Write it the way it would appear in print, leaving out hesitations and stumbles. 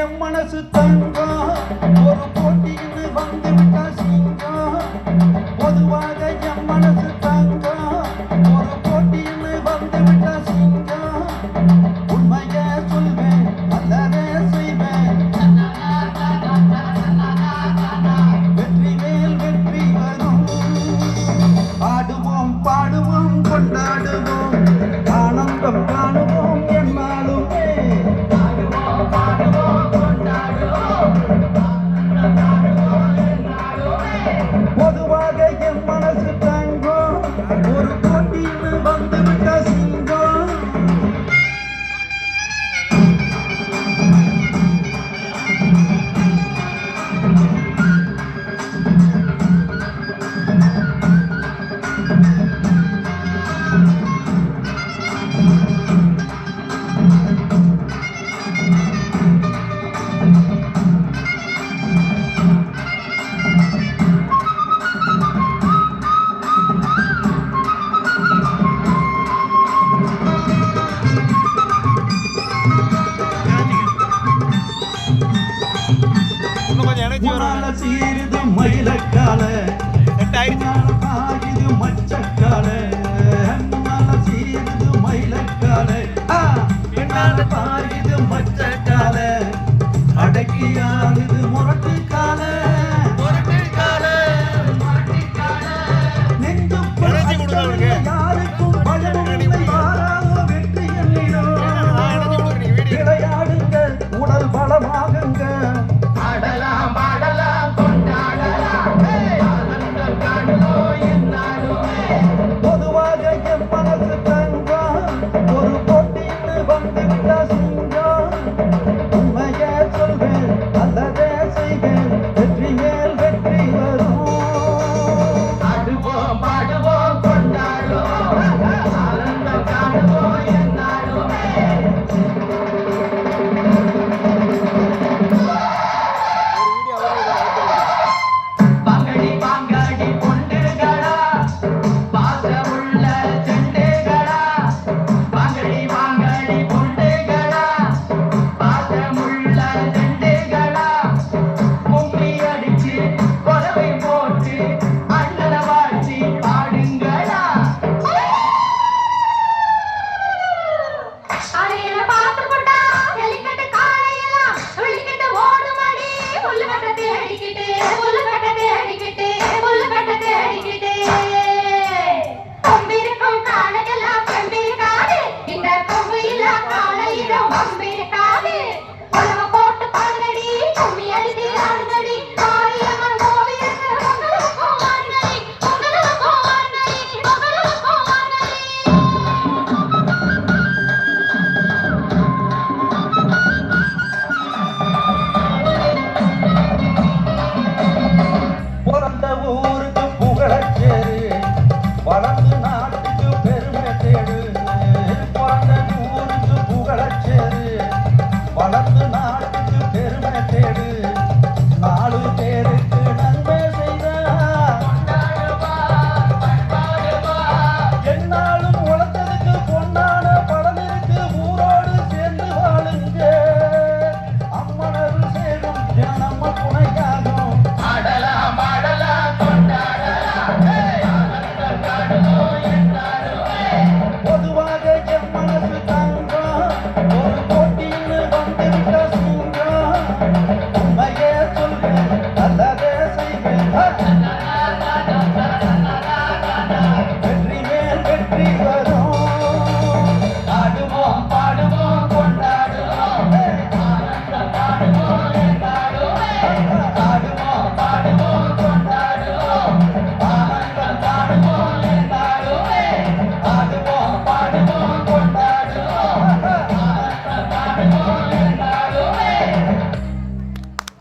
என் மனசு தங்கம் ஒரு போட்டின்னு வந்து விட்டா சிங்கம். பொதுவாக என் மனசு தங்கம் ஒரு போட்டின்னு வந்து விட்டா சிங்கம். உண்மைய சொல்வேன் நல்லதே செய்வேன். வெற்றி மேல் வெற்றி வரும். ஆடுவோம் பாடுவோம் கொண்டாடுவோம் ஆனந்தம் காணுவோம் என்னாலுமே. பொதுவாக என் மனசு தங்கம் ஒரு போட்டின்னு வந்து விட்ட சிங்கம். சீருது மயிலக்கால ஆகிது மச்சக்கால. சீருது மயிலக்கால ஆகிது மச்சக்கால. அடக்கி ஆகுது முரட்டு